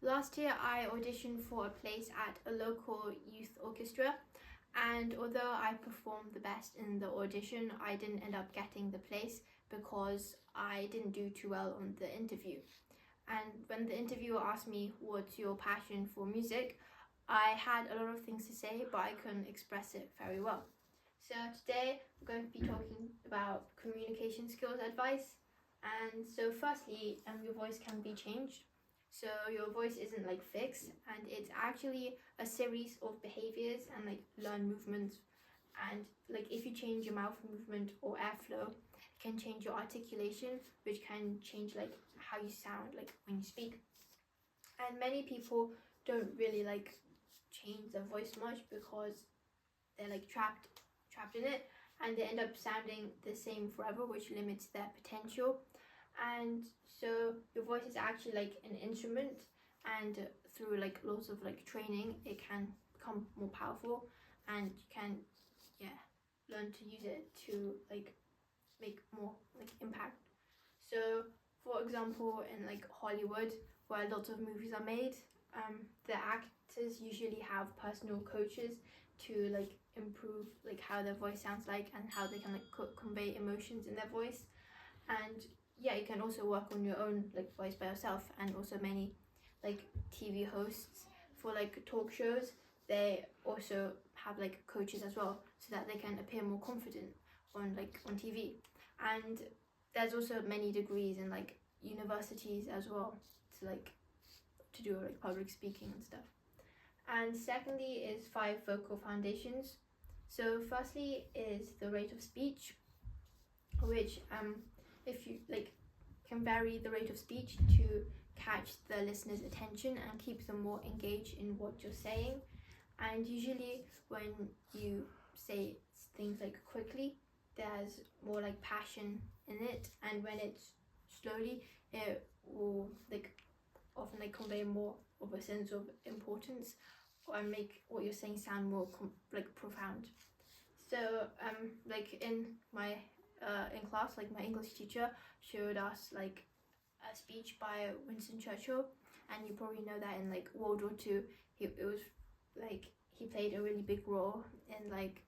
Last year I auditioned for a place at a local youth orchestra, and although I performed the best in the audition, I didn't end up getting the place because I didn't do too well on the interview. And when the interviewer asked me, what's your passion for music, I had a lot of things to say, but I couldn't express it very well. So today we're going to be talking about communication skills advice. And so firstly, your voice can be changed. So your voice isn't like fixed, and it's actually a series of behaviors and like learned movements. And like if you change your mouth movement or airflow, it can change your articulation, which can change like how you sound like when you speak. And many people don't really like change their voice much because they're like trapped in it, and they end up sounding the same forever, which limits their potential. And so your voice is actually like an instrument, and through like lots of like training it can become more powerful, and you can learn to use it to like make more like impact. So for example, in like Hollywood, where lots of movies are made, the actors usually have personal coaches to like improve like how their voice sounds like and how they can like convey emotions in their voice. And you can also work on your own like voice by yourself. And also many like TV hosts for like talk shows, they also have like coaches as well, so that they can appear more confident on TV. And there's also many degrees in like universities as well to do like public speaking and stuff. And secondly is 5 vocal foundations. So firstly is the rate of speech, which if you like can vary the rate of speech to catch the listener's attention and keep them more engaged in what you're saying. And usually when you say things like quickly, there's more like passion in it, and when it's slowly, it will like often like convey more of a sense of importance and make what you're saying sound more profound. So like in my in class, like my English teacher showed us like a speech by Winston Churchill, and you probably know that in like World War II, it was like he played a really big role in like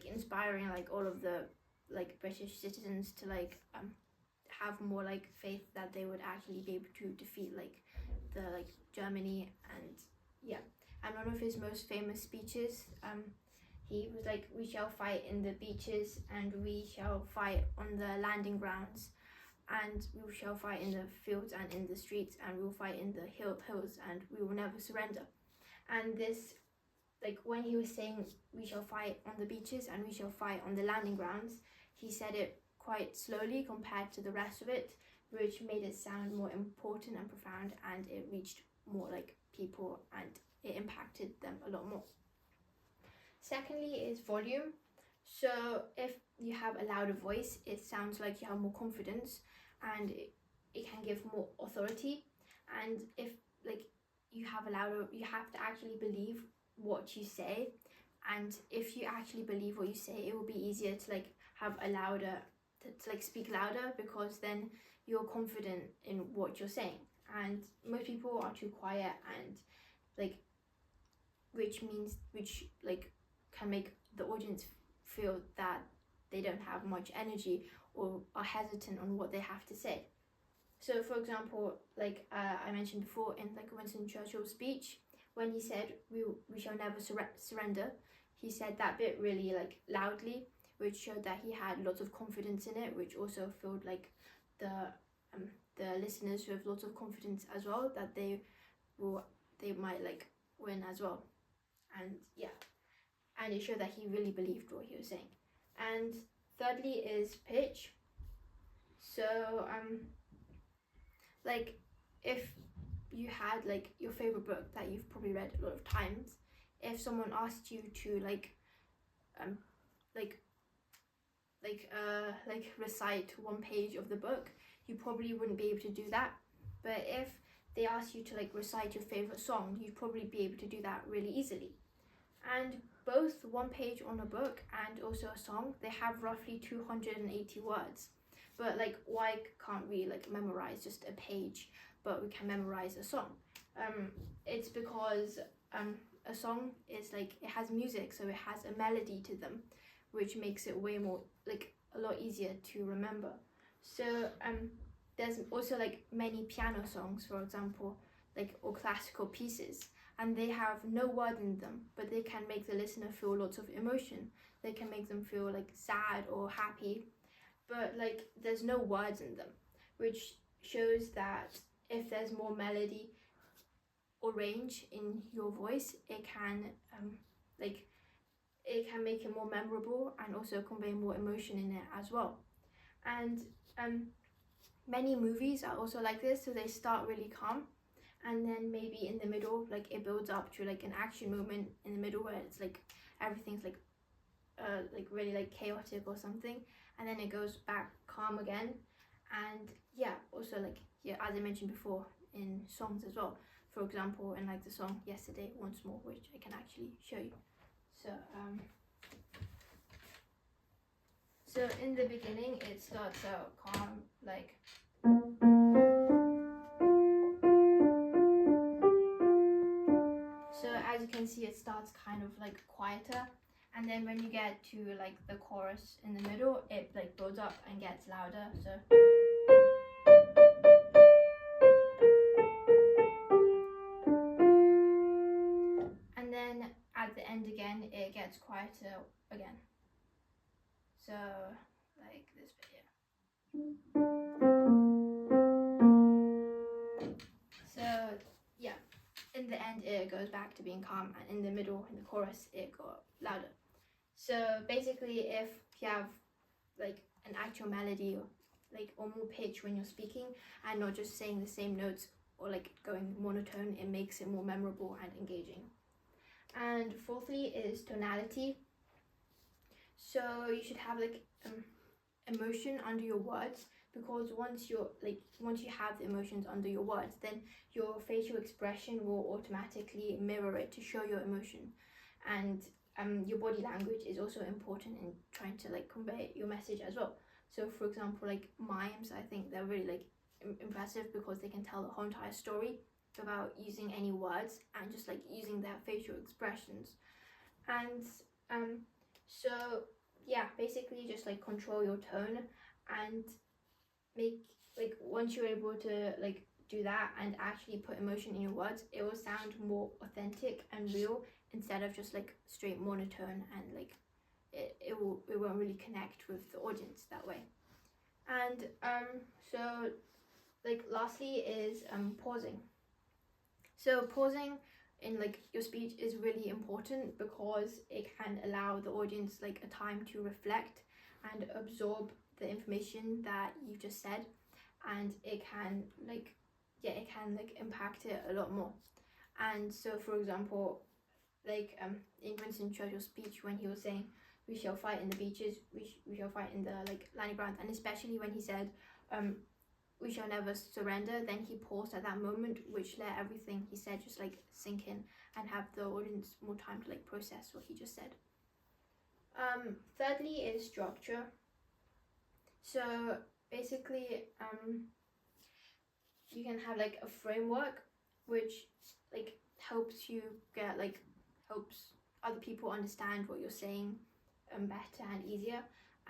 inspiring like all of the like British citizens to have more like faith that they would actually be able to defeat like the like Germany. And one of his most famous speeches, he was like, we shall fight in the beaches, and we shall fight on the landing grounds, and we shall fight in the fields and in the streets, and we will fight in the hills, and we will never surrender. And this, like when he was saying we shall fight on the beaches and we shall fight on the landing grounds, he said it quite slowly compared to the rest of it, which made it sound more important and profound, and it reached more like people and it impacted them a lot more. Secondly is volume. So if you have a louder voice, it sounds like you have more confidence, and it can give more authority. And if like you have a louder, you have to actually believe what you say, and if you actually believe what you say, it will be easier to like have a louder to like speak louder, because then you're confident in what you're saying. And most people are too quiet, and like which can make the audience feel that they don't have much energy or are hesitant on what they have to say. So for example, like I mentioned before, in like Winston Churchill's speech, when he said we shall never surrender, he said that bit really like loudly, which showed that he had lots of confidence in it, which also filled like the listeners with lots of confidence as well, that they might like win as well. And it showed that he really believed what he was saying. And thirdly is pitch. So like if you had like your favorite book that you've probably read a lot of times, if someone asked you to recite 1 page of the book, you probably wouldn't be able to do that. But if they asked you to like recite your favorite song, you'd probably be able to do that really easily. And both 1 page on a book and also a song, they have roughly 280 words. But like, why can't we like memorize just a page but we can memorize a song. It's because a song is like, it has music, so it has a melody to them, which makes it way more, like, a lot easier to remember. So there's also like many piano songs, for example, like, or classical pieces, and they have no word in them, but they can make the listener feel lots of emotion. They can make them feel like sad or happy, but like there's no words in them, which shows that if there's more melody or range in your voice, it can like, it can make it more memorable and also convey more emotion in it as well. And many movies are also like this, so they start really calm, and then maybe in the middle, like, it builds up to like an action moment in the middle where it's like everything's like really like chaotic or something, and then it goes back calm again. And yeah, also like, yeah, as I mentioned before, in songs as well, for example, in like the song Yesterday Once More, which I can actually show you. So in the beginning it starts out calm, like, so as you can see, it starts kind of like quieter, and then when you get to like the chorus in the middle, it like builds up and gets louder. So and then at the end again, it gets quieter again. So like this bit here. So yeah, in the end it goes back to being calm, and in the middle, in the chorus, it got louder. So basically, if you have like an actual melody, or more pitch when you're speaking, and not just saying the same notes or like going monotone, it makes it more memorable and engaging. And fourthly is tonality. So you should have like emotion under your words, because once you have the emotions under your words, then your facial expression will automatically mirror it to show your emotion. And your body language is also important in trying to like convey your message as well. So for example, like mimes, I think they're really like impressive, because they can tell the whole entire story without using any words, and just like using their facial expressions. And so yeah, basically just like control your tone, and make, like, once you're able to like do that and actually put emotion in your words, it will sound more authentic and real, instead of just like straight monotone, and like it won't really connect with the audience that way. And so like lastly is pausing. So pausing in like your speech is really important, because it can allow the audience like a time to reflect and absorb the information that you just said, and it can like impact it a lot more. And so for example, like in Winston Churchill's speech, when he was saying, we shall fight in the beaches, we shall fight in the like landing grounds, and especially when he said we shall never surrender, then he paused at that moment, which let everything he said just like sink in, and have the audience more time to like process what he just said. Thirdly is structure. So basically you can have like a framework which like helps other people understand what you're saying better and easier.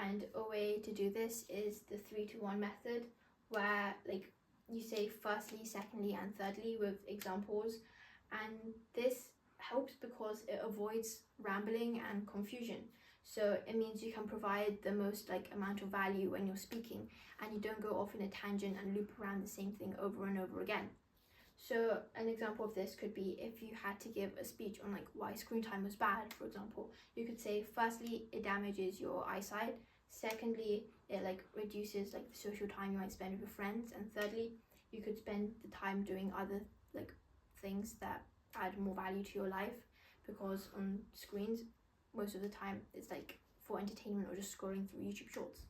And a way to do this is the 3-to-1 method, where like you say firstly, secondly, and thirdly with examples. And this helps because it avoids rambling and confusion. So it means you can provide the most like amount of value when you're speaking, and you don't go off in a tangent and loop around the same thing over and over again. So an example of this could be if you had to give a speech on like why screen time was bad, for example. You could say, firstly, it damages your eyesight. Secondly, it like reduces like the social time you might spend with your friends. And thirdly, you could spend the time doing other like things that add more value to your life, because on screens most of the time it's like for entertainment or just scrolling through YouTube shorts.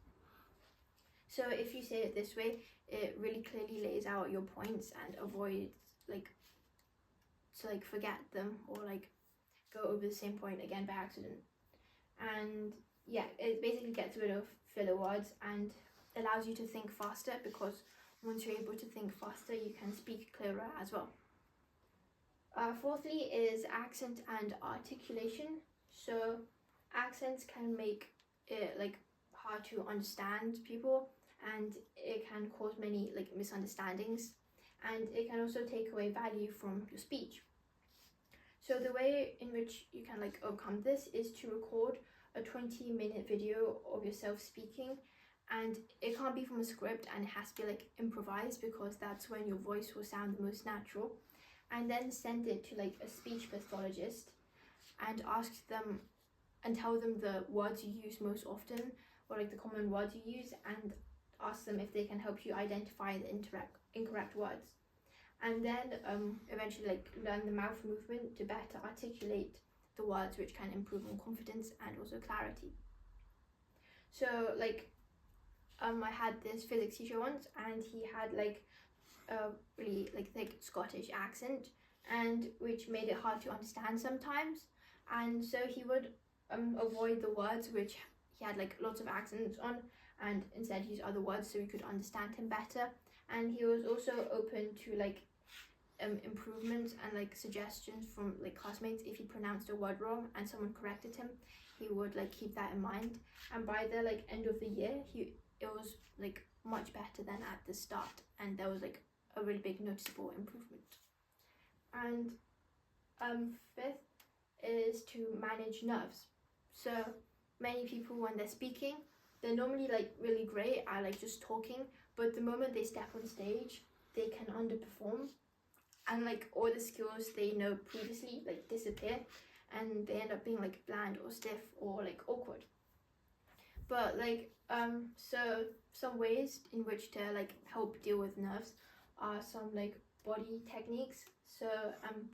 So if you say it this way, it really clearly lays out your points and avoids like to like forget them or like go over the same point again by accident. And yeah, it basically gets rid of filler words and allows you to think faster, because once you're able to think faster, you can speak clearer as well. Fourthly is accent and articulation. So accents can make it like hard to understand people, and it can cause many like misunderstandings, and it can also take away value from your speech. So the way in which you can like overcome this is to record a 20-minute video of yourself speaking, and it can't be from a script, and it has to be like improvised, because that's when your voice will sound the most natural. And then send it to like a speech pathologist and ask them and tell them the words you use most often, or like the common words you use, and ask them if they can help you identify the incorrect words. And then eventually like learn the mouth movement to better articulate the words, which can improve on confidence and also clarity. So like I had this physics teacher once, and he had like a really like thick Scottish accent, and which made it hard to understand sometimes. And so he would avoid the words which he had like lots of accents on, and instead use other words so we could understand him better. And he was also open to like improvements and like suggestions from like classmates. If he pronounced a word wrong and someone corrected him, he would like keep that in mind. And by the like end of the year, it was like much better than at the start, and there was like a really big noticeable improvement. And fifth is to manage nerves. So many people, when they're speaking, they're normally like really great at like just talking, but the moment they step on stage, they can underperform, and like all the skills they know previously like disappear, and they end up being like bland or stiff or like awkward. But like so some ways in which to like help deal with nerves are some like body techniques. So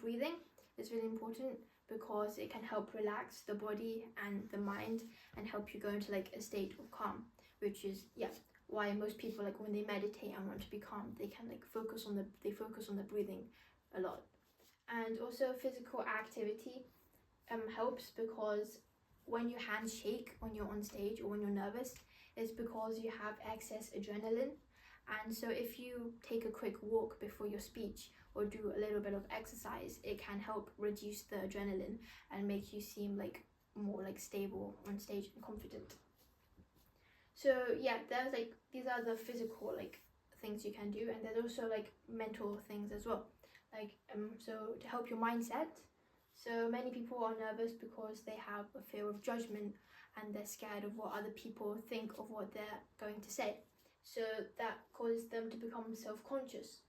breathing is really important, because it can help relax the body and the mind and help you go into like a state of calm, which is why most people, like when they meditate and want to be calm, they can like focus on the breathing a lot. And also physical activity helps, because when your hands shake when you're on stage or when you're nervous, it's because you have excess adrenaline. And so if you take a quick walk before your speech or do a little bit of exercise, it can help reduce the adrenaline and make you seem like more like stable on stage and confident. So there's like these are the physical like things you can do, and there's also like mental things as well. Like so to help your mindset. So many people are nervous because they have a fear of judgment, and they're scared of what other people think of what they're going to say. So that causes them to become self-conscious.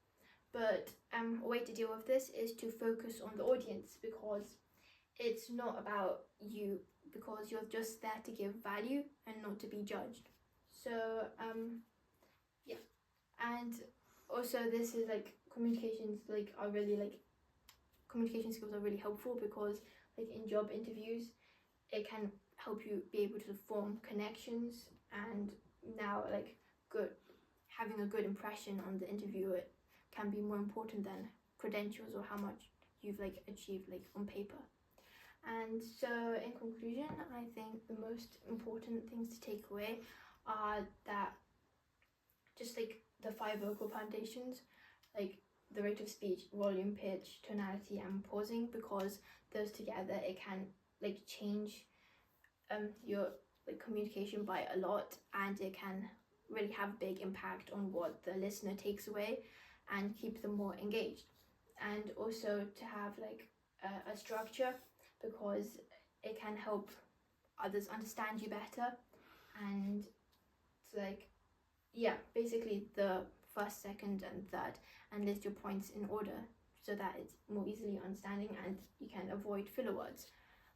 But a way to deal with this is to focus on the audience, because it's not about you, because you're just there to give value and not to be judged. So and also this is like communication skills are really helpful, because like in job interviews, it can help you be able to form connections, and now like having a good impression on the interviewer can be more important than credentials or how much you've like achieved like on paper. And so in conclusion, I think the most important things to take away are that just like the 5 vocal foundations, like the rate of speech, volume, pitch, tonality, and pausing, because those together, it can like change your like communication by a lot, and it can really have a big impact on what the listener takes away and keep them more engaged. And also to have like a structure, because it can help others understand you better, and it's like basically the first, second, and third, and list your points in order so that it's more easily understanding and you can avoid filler words.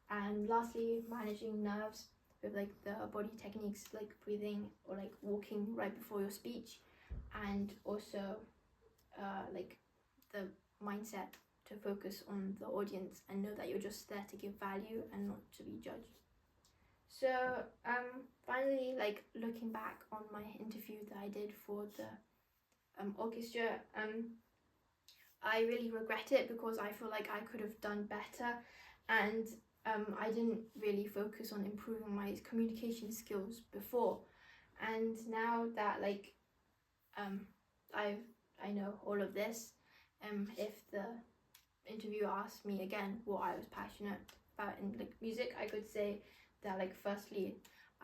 And lastly, managing nerves with like the body techniques like breathing or like walking right before your speech, and also like the mindset to focus on the audience and know that you're just there to give value and not to be judged. So finally, like looking back on my interview that I did for the orchestra, I really regret it, because I feel like I could have done better, and I didn't really focus on improving my communication skills before. And now that like I know all of this. If the interviewer asked me again what I was passionate about in like music, I could say that like firstly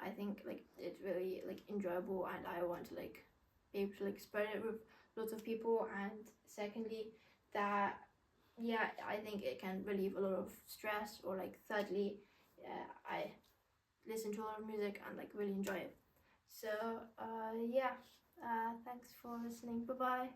I think like it's really like enjoyable and I want to like be able to like spread it with lots of people, and secondly that yeah, I think it can relieve a lot of stress, or like thirdly I listen to a lot of music and like really enjoy it. So yeah, thanks for listening. Bye bye.